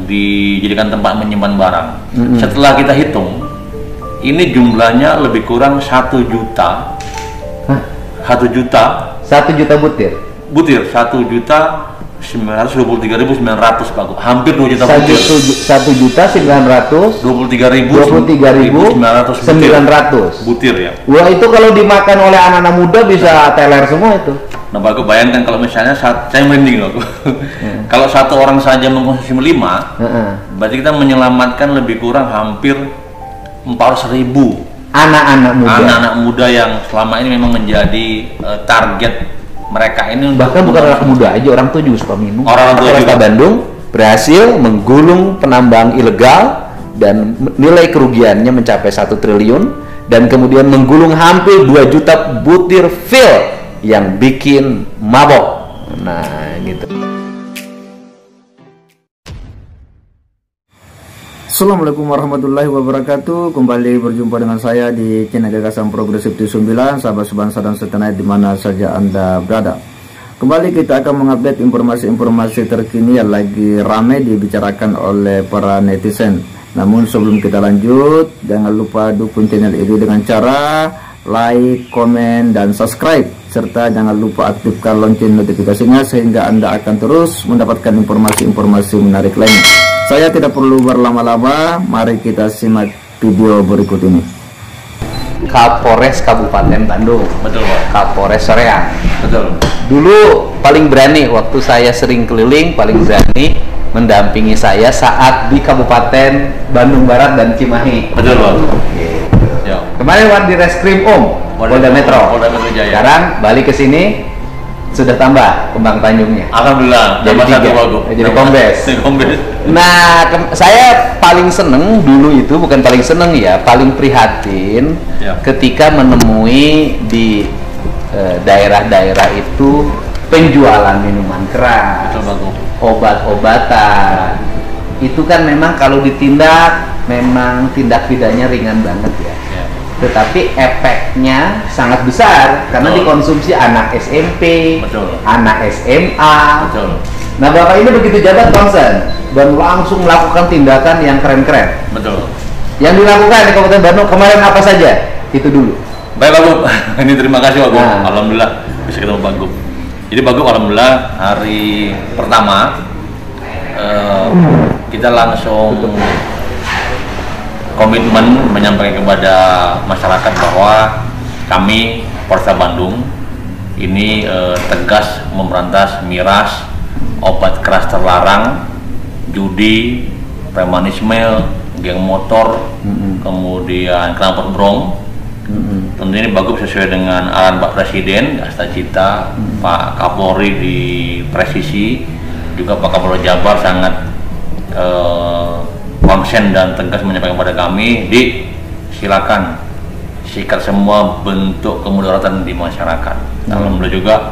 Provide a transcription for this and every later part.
dijadikan tempat menyimpan barang. Setelah kita hitung, ini jumlahnya lebih kurang 1 juta. 1 juta. 1 juta butir. Butir 1.923.900 Pak Gub. Hampir 2 juta butir. 1.923.900 butir ya. Wah, itu kalau dimakan oleh anak-anak muda bisa teler semua itu. Nah Pak Gub, bayangkan kalau misalnya saya merinding loh. Kalau satu orang saja mengkonsumsi 5, berarti kita menyelamatkan lebih kurang hampir 400.000 anak-anak muda yang selama ini memang menjadi target mereka ini. Bahkan bukan anak muda aja, orang tua juga suka minum. Orang tua juga. Bandung berhasil menggulung penambang ilegal dan nilai kerugiannya mencapai 1 triliun dan kemudian menggulung hampir 2 juta butir pil yang bikin mabok. Nah, gitu. Assalamualaikum warahmatullahi wabarakatuh. Kembali berjumpa dengan saya di channel Gagasan Progresif 9, sahabat sebangsa dan setanah di mana saja Anda berada. Kembali kita akan mengupdate informasi-informasi terkini yang lagi ramai dibicarakan oleh para netizen. Namun sebelum kita lanjut, jangan lupa dukung channel ini dengan cara like, komen, dan subscribe, serta jangan lupa aktifkan lonceng notifikasinya sehingga Anda akan terus mendapatkan informasi-informasi menarik lainnya. Saya tidak perlu berlama-lama, mari kita simak video berikut ini. Kapolres Kabupaten Bandung. Betul Pak. Kapolres Soreang. Betul. Dulu paling berani, waktu saya sering keliling, paling berani mendampingi saya saat di Kabupaten Bandung Barat dan Cimahi. Betul Pak. Gitu. Ya. Kemarin di Reskrim Polda Metro. Polda Metro Jaya. Sekarang balik ke sini, sudah tambah Kembang Tanjungnya. Alhamdulillah. Jadi 3. Jadi kombes. Nah, saya paling seneng dulu itu, bukan paling seneng ya, paling prihatin ketika menemui di daerah-daerah itu penjualan minuman keras, obat-obatan. Itu kan memang kalau ditindak, memang tindak pidananya ringan banget ya. Tetapi efeknya sangat besar karena dikonsumsi anak SMP, anak SMA. Nah, Bapak ini begitu jabat konsen dan langsung melakukan tindakan yang keren-keren. Betul. Yang dilakukan di Kabupaten Bandung kemarin apa saja? Itu dulu. Baik Pak Gub, ini terima kasih Pak Gub. Alhamdulillah bisa ketemu Pak Gub. Jadi Pak Gub, alhamdulillah hari pertama kita langsung komitmen menyampaikan kepada masyarakat bahwa kami Polresta Bandung ini tegas memberantas miras, obat keras terlarang, judi, premanisme, geng motor, kemudian knalpot brong. Tentunya ini bagus sesuai dengan arahan Pak Presiden, Asta Cita, Pak Kapolri di Presisi, juga Pak Kapolri Jabar sangat konsen dan tegas menyampaikan kepada kami, silakan sikat semua bentuk kemudaratan di masyarakat. Alhamdulillah juga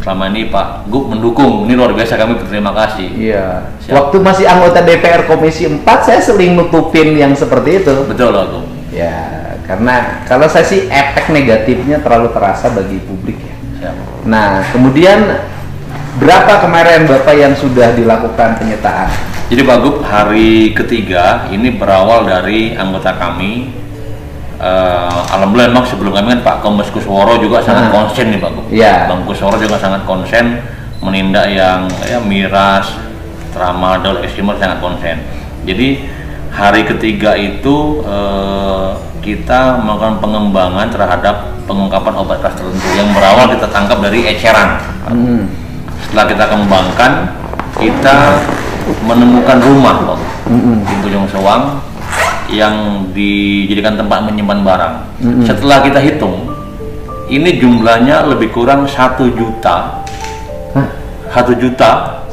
selama ini Pak Gub mendukung, ini luar biasa, kami berterima kasih. Iya. Waktu masih anggota DPR Komisi 4 saya sering nutupin yang seperti itu. Betul Pak Gub. Ya, karena kalau saya sih efek negatifnya terlalu terasa bagi publik ya. Nah, kemudian berapa kemarin Bapak yang sudah dilakukan penyitaan? Jadi Pak Gub, hari ketiga ini berawal dari anggota kami. Alhamdulillah memang sebelum kami kan Pak Kombes Kusworo juga sangat konsen nih Pak Gub. Bang Kusworo juga sangat konsen menindak yang miras, tramadol, ekstrimor, sangat konsen. Jadi hari ketiga itu kita melakukan pengembangan terhadap pengungkapan obat keras tertentu yang berawal kita tangkap dari eceran. Setelah kita kembangkan, kita menemukan rumah Pak di Bojong Soang yang dijadikan tempat menyimpan barang. Setelah kita hitung, ini jumlahnya lebih kurang 1 juta. 1 juta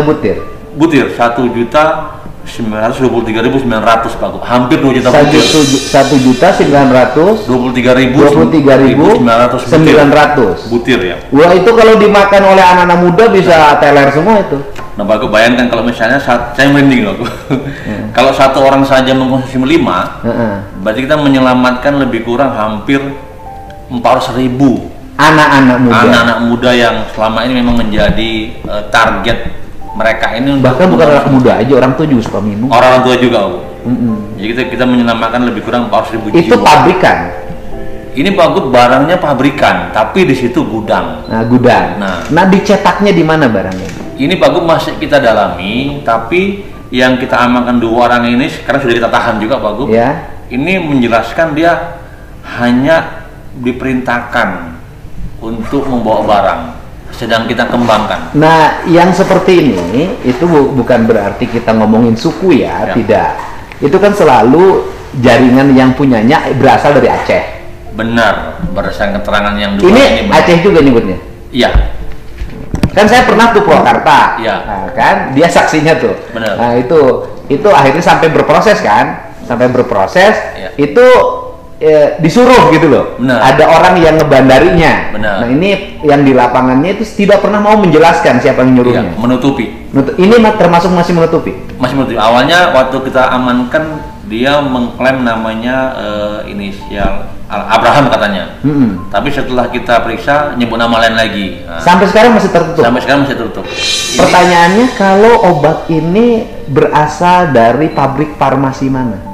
butir. 1.923.900 Pak Gub. Hampir 2 juta butir. 1.923.900 butir ya. Wah, itu kalau dimakan oleh anak-anak muda bisa teler semua itu. Nah Pak Gub, bayangkan kalau misalnya saya merinding loh. Kalau satu orang saja mengkonsumsi 5, berarti kita menyelamatkan lebih kurang hampir 400.000 anak-anak muda yang selama ini memang menjadi target mereka ini bahkan bukan anak muda aja, orang tua juga suka minum. Orang tua juga, Bu. Jadi kita menyelamatkan lebih kurang 400.000 jiwa. Itu pabrikan. Ini bagus, barangnya pabrikan, tapi di situ gudang. Nah, gudang. Nah, dicetaknya di mana barangnya? Ini bagus masih kita dalami, tapi yang kita amankan 2 orang ini sekarang sudah kita tahan juga, Pak Gub. Ya. Ini menjelaskan dia hanya diperintahkan untuk membawa barang, sedang kita kembangkan. Nah, yang seperti ini itu bukan berarti kita ngomongin suku ya, tidak. Itu kan selalu jaringan yang punyanya berasal dari Aceh. Benar, berdasarkan keterangan yang dulu ini Aceh juga nyebutnya. Iya. Kan saya pernah tuh Purwakarta. Iya. Nah, kan dia saksinya tuh. Benar. Nah, itu akhirnya sampai berproses kan? Sampai berproses, ya. Itu disuruh gitu loh. Benar. Ada orang yang ngebandarinya. Benar. Nah, ini yang di lapangannya itu tidak pernah mau menjelaskan siapa yang nyuruhnya. Iya, menutupi. Ini termasuk masih menutupi. Masih menutupi. Awalnya waktu kita amankan dia mengklaim namanya inisial Abraham katanya. Tapi setelah kita periksa nyebut nama lain lagi. Nah, sampai sekarang masih tertutup. Sampai sekarang masih tertutup. Pertanyaannya, kalau obat ini berasal dari pabrik farmasi mana?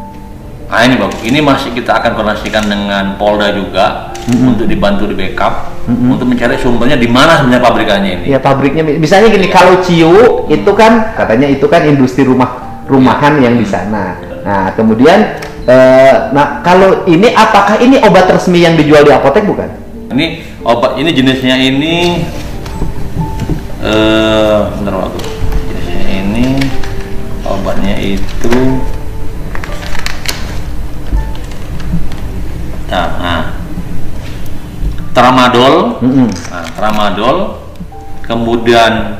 Nah ini bagus. Ini masih kita akan koordinasikan dengan Polda juga untuk dibantu di backup untuk mencari sumbernya di mana sebenarnya pabrikannya ini. Ya pabriknya, misalnya gini, kalau Ciu itu kan katanya itu kan industri rumahan yang di sana. Nah kemudian, nah kalau ini apakah ini obat resmi yang dijual di apotek bukan? Ini obat, ini jenisnya ini, bentar waktu. Jenisnya ini obatnya itu. Tramadol, tramadol, kemudian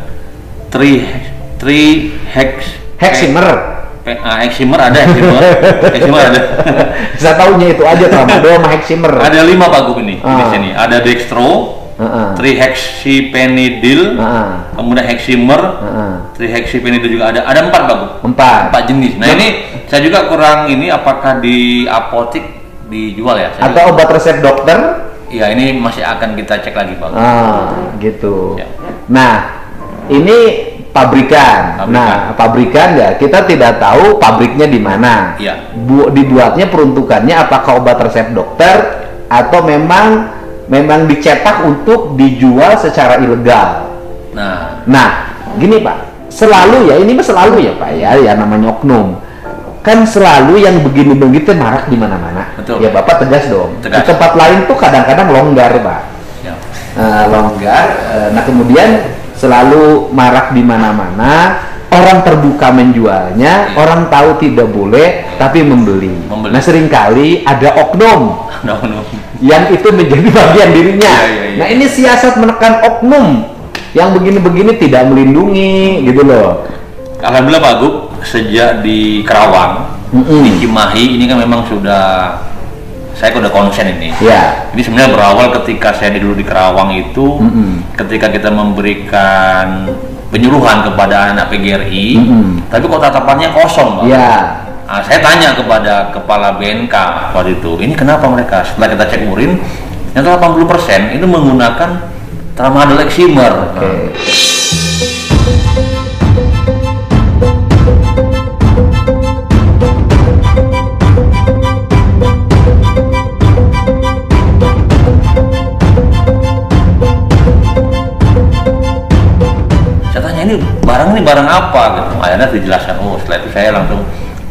Heximer. Heximer ada, Heximer ada. Saya tahunya itu aja, tramadol sama Heximer. Ada 5 Pak Gub ini di sini. Ada dextro, trihexypenidil, kemudian Heximer, trihexypenidil juga ada. Ada 4 Pak Gub. 4 jenis. Nah ini saya juga kurang ini, apakah di apotek dijual ya? Atau obat resep dokter? Ya ini masih akan kita cek lagi Pak. Gitu. Ya. Nah ini pabrikan. Nah pabrikan ya kita tidak tahu pabriknya di mana. Ya. Dibuatnya peruntukannya apakah obat resep dokter atau memang dicetak untuk dijual secara ilegal. Nah gini Pak, selalu ya ini selalu ya Pak ya namanya oknum. Kan selalu yang begini-begitu marak di mana-mana. Ya Bapak tegas dong. Di tempat lain tuh kadang-kadang longgar Pak. Ya. Longgar. Nah kemudian selalu marak di mana-mana. Orang terbuka menjualnya, orang tahu tidak boleh, tapi membeli. Nah seringkali ada oknum yang itu menjadi bagian dirinya. Nah ini siasat menekan oknum yang begini-begini tidak melindungi, gitu loh. Alhamdulillah Pak Gub, sejak di Kerawang, di Cimahi ini kan memang saya udah konsen ini. Ya. Ini sebenarnya berawal ketika saya dulu di Kerawang itu, ketika kita memberikan penyuluhan kepada anak PGRI, tapi kok tatapannya kosong, Pak. Ya. Nah, saya tanya kepada kepala BNK waktu itu, ini kenapa mereka? Setelah kita cek urin, yang 80% itu menggunakan tramadol Heximer. Ini barang apa gitu. Akhirnya dijelaskan, setelah itu saya langsung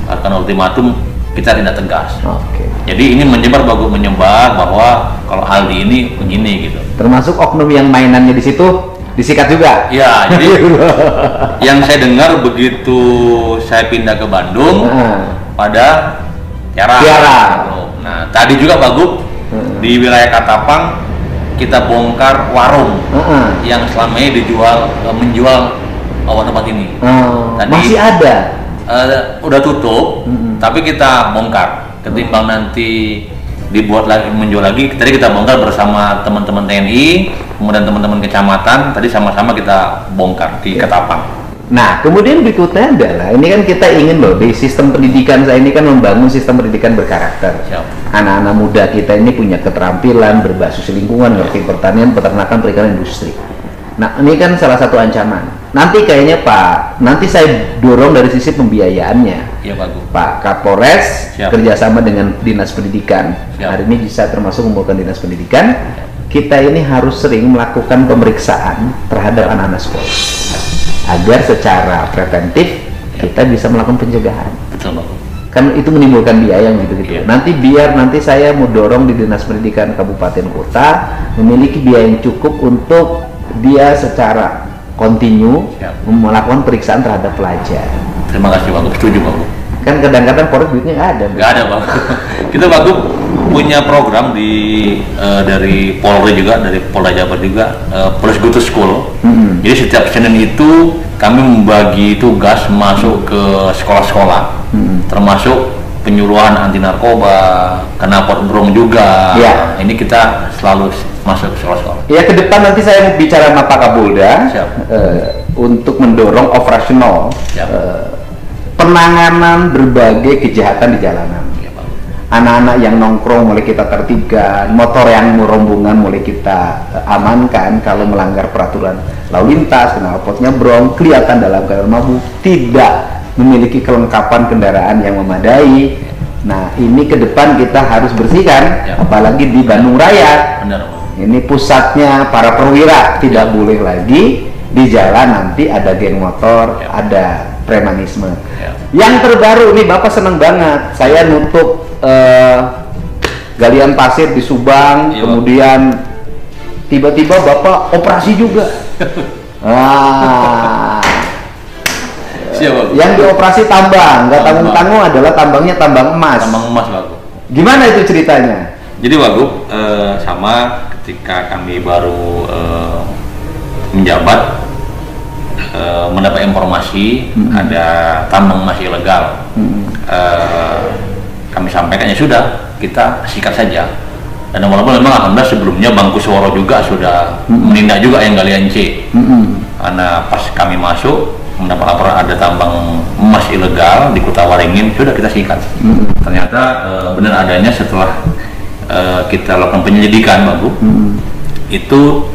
akan ultimatum, kita tidak tegas. Jadi ini menyebar bahwa kalau Aldi ini begini gitu. Termasuk oknum yang mainannya di situ disikat juga. Ya, jadi yang saya dengar begitu saya pindah ke Bandung pada Tiara. Nah, tadi juga Pak Gub di wilayah Katapang kita bongkar warung yang selama ini menjual obat-obat ini. Tadi, masih ada? Udah tutup, tapi kita bongkar. Ketimbang nanti dibuat lagi, menjual lagi, tadi kita bongkar bersama teman-teman TNI, kemudian teman-teman kecamatan, tadi sama-sama kita bongkar di Ketapang. Nah, kemudian berikutnya adalah, ini kan kita ingin loh, di sistem pendidikan saya ini kan membangun sistem pendidikan berkarakter. Anak-anak muda kita ini punya keterampilan, berbasis lingkungan, ngerti pertanian, peternakan, perikanan, industri. Nah, ini kan salah satu ancaman. nanti kayaknya Pak, nanti saya dorong dari sisi pembiayaannya. Iya bagus. Pak Kapolres kerjasama dengan Dinas Pendidikan. Siap. Hari ini bisa termasuk mengumpulkan Dinas Pendidikan. Kita ini harus sering melakukan pemeriksaan terhadap anak-anak sekolah agar secara preventif kita bisa melakukan pencegahan. Betul bagus. Kan itu menimbulkan biaya yang gitu-gitu. Nanti saya mau dorong di Dinas Pendidikan Kabupaten Kota memiliki biaya yang cukup untuk dia secara kontinu melakukan periksaan terhadap pelajar. Terima kasih Bagus, setuju Bagus. Kan kadang-kadang Polres duitnya nggak ada. Nggak ada Bagus. Kita Bagus punya program dari Polri juga, dari Polda Jabar juga, Police Go to School. Jadi setiap Senin itu kami membagi tugas masuk ke sekolah-sekolah, termasuk penyuluhan anti narkoba, knalpot brong juga. Ini kita selalu masuk ke sekolah-sekolah. Ya, ke depan nanti saya mau bicara sama Pak Kapolda untuk mendorong operasional penanganan berbagai kejahatan di jalanan. Anak-anak yang nongkrong mulai kita tertibkan, motor yang rombongan mulai kita amankan kalau melanggar peraturan lalu lintas, knalpotnya brong, kelihatan dalam keadaan mabuk, tidak memiliki kelengkapan kendaraan yang memadai. Nah, ini ke depan kita harus bersihkan, apalagi di Bandung Raya. Ini pusatnya para perwira, tidak boleh lagi di jalan nanti ada geng motor, ada premanisme. Yang terbaru nih Bapak seneng banget, saya nutup galian pasir di Subang, kemudian tiba-tiba Bapak operasi juga. Yang dioperasi tambang, nggak tanggung-tanggung adalah tambangnya tambang emas. Tambang emas Bagus. Gimana itu ceritanya? Jadi Bagus, sama ketika kami baru menjabat, mendapat informasi ada tambang emas ilegal. Kami sampaikan ya sudah, kita sikat saja. Dan walaupun memang alhamdulillah sebelumnya Bang Kusworo juga sudah menindak juga yang galian C. Karena pas kami masuk mendapat laporan ada tambang emas ilegal di Kota Waringin, sudah kita sikat. Ternyata benar adanya setelah kita lakukan penyelidikan Bagus, itu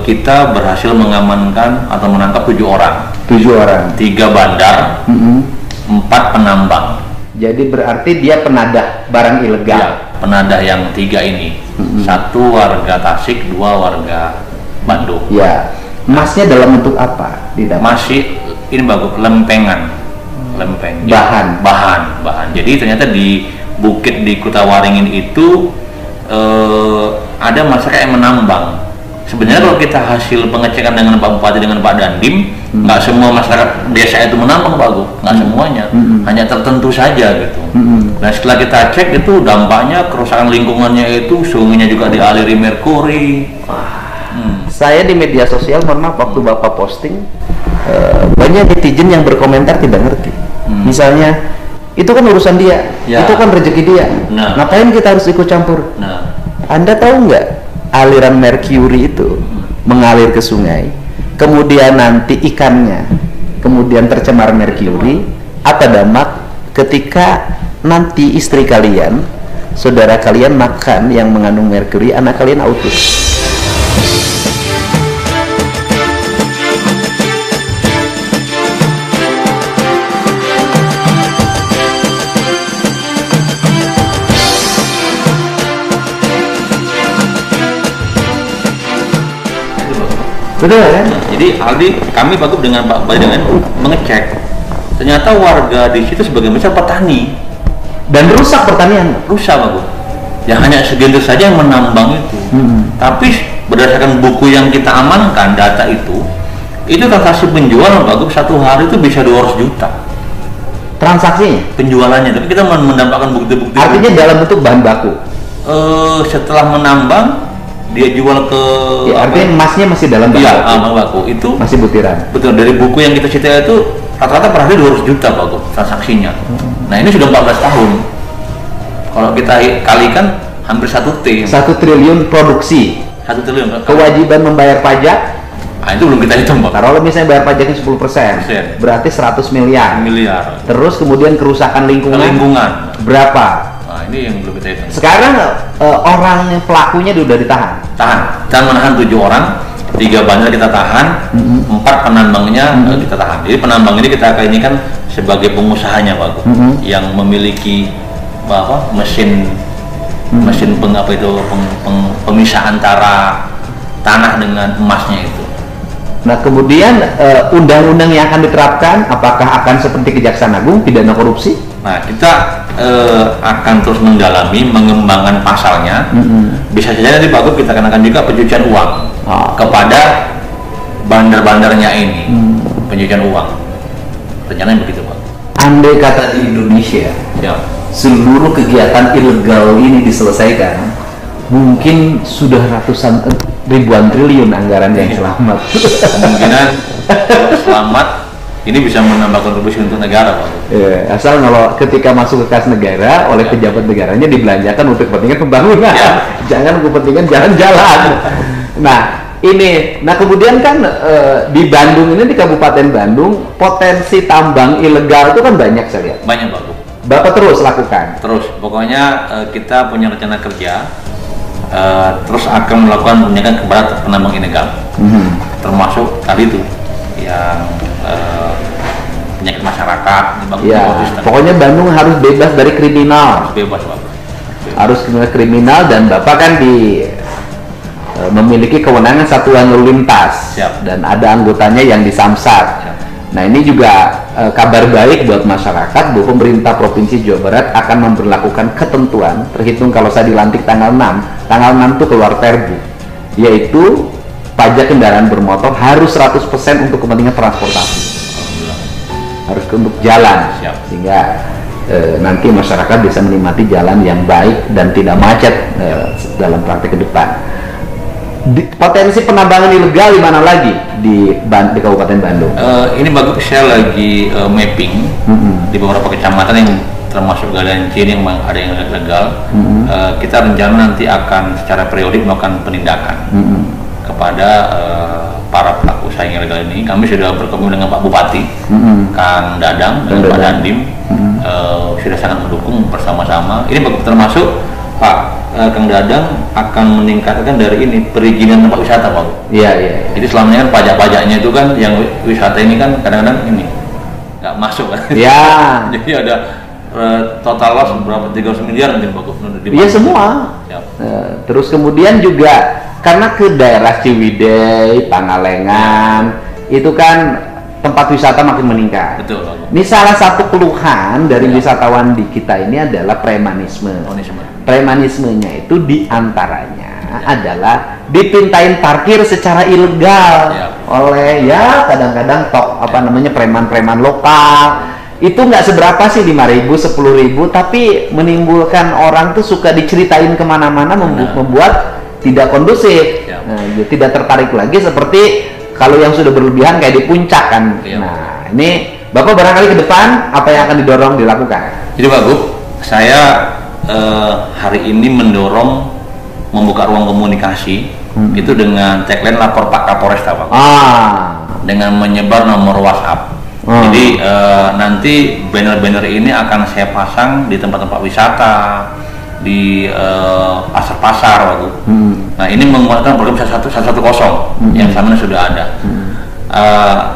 kita berhasil mengamankan atau menangkap 7 orang. 7 orang. 3 bandar, 4 penambang. Jadi berarti dia penadah barang ilegal. Ya, penadah yang 3 ini. 1 warga Tasik, 2 warga Bandung. Ya. Emasnya dalam bentuk apa? Masih ini Bagus, lempengan. Lempeng. Bahan. Jadi ternyata di bukit di Kota Waringin itu ada masyarakat yang menambang. Sebenarnya kalau kita hasil pengecekan dengan Pak Bupati dengan Pak Dandim, nggak semua masyarakat desa itu menambang Bagus, nggak semuanya, hanya tertentu saja gitu. Nah setelah kita cek itu dampaknya kerusakan lingkungannya itu, sungainya juga dialiri merkuri. Saya di media sosial, mohon maaf, waktu Bapak posting banyak netizen yang berkomentar tidak ngerti. Misalnya itu kan urusan dia, itu kan rezeki dia. Ngapain kita harus ikut campur? Anda tahu nggak? Aliran merkuri itu mengalir ke sungai, kemudian nanti ikannya kemudian tercemar merkuri, apa dampak ketika nanti istri kalian, saudara kalian makan yang mengandung merkuri, anak kalian autis. Betul kan? Jadi Aldi, kami Bagus dengan Pak Badangan mengecek, ternyata warga di situ sebagian besar petani dan rusak pertanian. Rusak Bagus. Yang hanya segelintir saja yang menambang itu. Tapi berdasarkan buku yang kita amankan, data itu transaksi penjualan Bagus 1 hari itu bisa 200 juta. Transaksinya? Penjualannya, tapi kita mendapatkan bukti-bukti. Artinya dalam bentuk bahan baku. Setelah menambang dia jual ke artinya emasnya masih dalam baku itu masih butiran. Betul, dari buku yang kita cerita itu rata-rata per hari 200 juta Bagus transaksinya. Nah ini sudah 14 tahun, kalau kita kalikan hampir 1 T. 1 triliun produksi, 1 triliun kewajiban membayar pajak. Nah itu belum kita hitung Pak. Kalau misalnya bayar pajaknya 10%, berarti 100 miliar. Terus kemudian kerusakan lingkungan berapa? Ini yang belum kita hitung. Sekarang orang pelakunya sudah ditahan. Dan menahan 7 orang. 3 bandar kita tahan, 4 penambangnya kita tahan. Jadi penambang ini kita ini kan sebagai pengusahanya Pak, yang memiliki mesin pemisah antara tanah dengan emasnya itu. Nah kemudian undang-undang yang akan diterapkan apakah akan seperti Kejaksaan Agung pidana korupsi? Nah kita akan terus mendalami, mengembangkan pasalnya. Bisa saja nanti Pak kita kenakan juga pencucian uang kepada bandar-bandarnya ini, pencucian uang. Rencananya begitu Pak. Andai kata di Indonesia seluruh kegiatan ilegal ini diselesaikan, mungkin sudah ribuan triliun anggaran yang selamat. Kemungkinan kalau selamat ini bisa menambah kontribusi untuk negara Pak. Asal kalau ketika masuk ke kas negara oleh pejabat negaranya dibelanjakan untuk kepentingan pembangunan, jangan untuk kepentingan jalan-jalan. Nah kemudian kan di Bandung ini, di Kabupaten Bandung, potensi tambang ilegal itu kan banyak saya lihat. Banyak Pak. Bapak terus lakukan? Terus, pokoknya kita punya rencana kerja, terus akan melakukan penindakan kepada penambang ilegal, termasuk tadi itu yang penyakit masyarakat. Pokoknya Bandung harus bebas dari kriminal. Bebas Pak. Harus kriminal, dan Bapak kan memiliki kewenangan satuan lalu lintas. Dan ada anggotanya yang di Samsat. Nah ini juga kabar baik buat masyarakat bahwa pemerintah Provinsi Jawa Barat akan memberlakukan ketentuan terhitung kalau saya dilantik tanggal 6 itu keluar perbu, yaitu pajak kendaraan bermotor harus 100% untuk kepentingan transportasi, harus untuk jalan, sehingga nanti masyarakat bisa menikmati jalan yang baik dan tidak macet dalam praktek ke depan. Potensi penambangan ilegal di mana lagi di Kabupaten Bandung? Ini bagus, saya lagi mapping di beberapa kecamatan yang termasuk Galian Cini yang ada yang ilegal. Kita rencana nanti akan secara periodik melakukan penindakan kepada para pelaku usaha yang ilegal ini. Kami sudah berkomunikasi dengan Pak Bupati, Kang Dadang, dan Pak Dandim, sudah sangat mendukung bersama-sama. Ini termasuk Pak Kang Dadang akan meningkatkan dari ini perizinan tempat wisata Pak. Jadi selama ini kan pajak-pajaknya itu kan yang wisata ini kan kadang-kadang ini nggak masuk kan. Jadi ada total loss berapa 300 miliar mungkin Pak. Iya semua. Terus kemudian juga karena ke daerah Ciwidey, Pangalengan itu kan tempat wisata makin meningkat. Betul Pak. Ini salah satu keluhan dari wisatawan di kita ini adalah premanisme. Premanismenya itu diantaranya adalah dipintain parkir secara ilegal oleh kadang-kadang preman-preman lokal. Itu nggak seberapa sih, 5.000, 10.000, tapi menimbulkan orang tuh suka diceritain kemana-mana, membuat tidak kondusif, tidak tertarik lagi seperti kalau yang sudah berlebihan kayak di puncak kan. Nah ini Bapak barangkali ke depan apa yang akan didorong dilakukan? Jadi Pak Gub, saya hari ini mendorong membuka ruang komunikasi itu dengan tagline lapor Pak Kapolres Pak. Dengan menyebar nomor WhatsApp. Jadi nanti banner-banner ini akan saya pasang di tempat-tempat wisata, di pasar-pasar Pak Gub. Nah ini menguatkan program 110 yang sama sudah ada.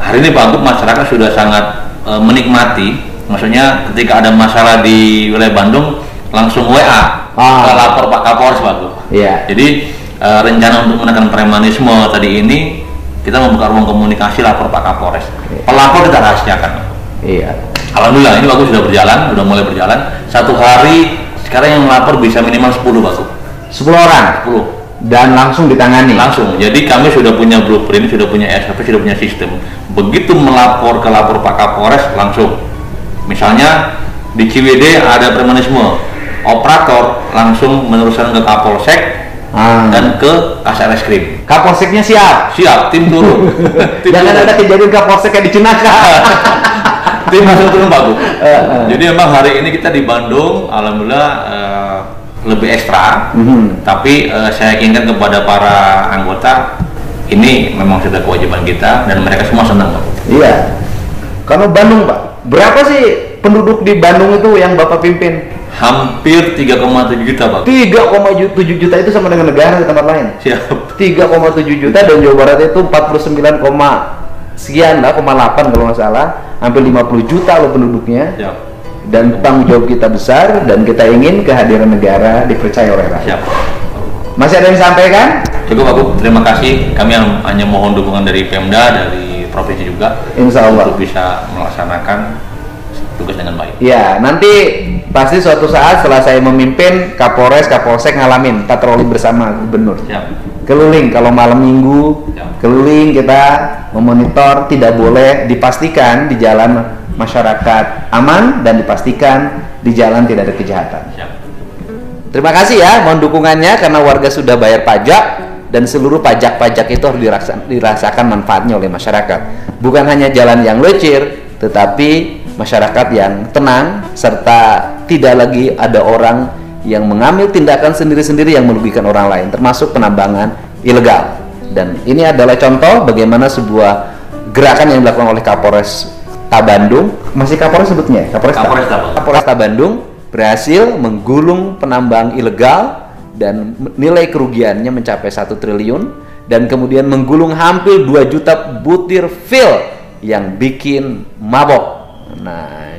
Hari ini Pak Gub, masyarakat sudah sangat menikmati, maksudnya ketika ada masalah di wilayah Bandung langsung WA lapor Pak Kapolres Pak Gub. Jadi rencana untuk menekan premanisme tadi ini kita membuka ruang komunikasi lapor Pak Kapolres. Pelapor kita rahasiakan. Alhamdulillah ini bagus, sudah berjalan, sudah mulai berjalan. Satu hari sekarang yang melapor bisa minimal 10 Pak Gub. 10 orang? 10. Dan langsung ditangani? Langsung. Jadi kami sudah punya blueprint, sudah punya SOP, sudah punya sistem. Begitu melapor ke lapor Pak Kapolres langsung. Misalnya di Ciwidey ada premanisme, operator langsung meneruskan ke Kapolsek dan ke Kasar Reskrim. Kapolseknya siap? Siap, tim turun. Jangan ada kejadian Kapolsek kayak di Cinaka. Tim langsung turun Pak Gub. Jadi memang hari ini kita di Bandung, alhamdulillah lebih ekstra, tapi saya yakinkan kepada para anggota ini memang sudah kewajiban kita dan mereka semua senang Pak. Kalau Bandung Pak, berapa sih penduduk di Bandung itu yang Bapak pimpin? Hampir 3,7 juta, Pak. 3,7 juta itu sama dengan negara di tempat lain. Siap. 3,7 juta dan Jawa Barat itu 49, sekian lah, 8 kalau nggak salah, hampir 50 juta loh penduduknya. Siap. Dan tanggung jawab kita besar dan kita ingin kehadiran negara dipercaya oleh rakyat. Siap. Masih ada yang disampaikan? Cukup, Pak. Terima kasih. Kami hanya mohon dukungan dari Pemda, dari provinsi juga, Insya Allah, untuk bisa melaksanakan tugas dengan baik. Ya, nanti pasti suatu saat setelah saya memimpin, Kapolres, Kapolsek ngalamin patroli bersama gubernur. Siap. Keliling kalau malam minggu, keliling kita memonitor, tidak boleh, dipastikan di jalan masyarakat aman dan dipastikan di jalan tidak ada kejahatan. Siap. Terima kasih ya, mohon dukungannya karena warga sudah bayar pajak dan seluruh pajak-pajak itu harus dirasakan manfaatnya oleh masyarakat. Bukan hanya jalan yang lecir, tetapi masyarakat yang tenang serta tidak lagi ada orang yang mengambil tindakan sendiri-sendiri yang merugikan orang lain, termasuk penambangan ilegal. Dan ini adalah contoh bagaimana sebuah gerakan yang dilakukan oleh Kapolres Tabandung, masih Kapolres sebutnya, Kapolres Tabandung berhasil menggulung penambang ilegal dan nilai kerugiannya mencapai 1 triliun dan kemudian menggulung hampir 2 juta butir fil yang bikin mabok. Nah,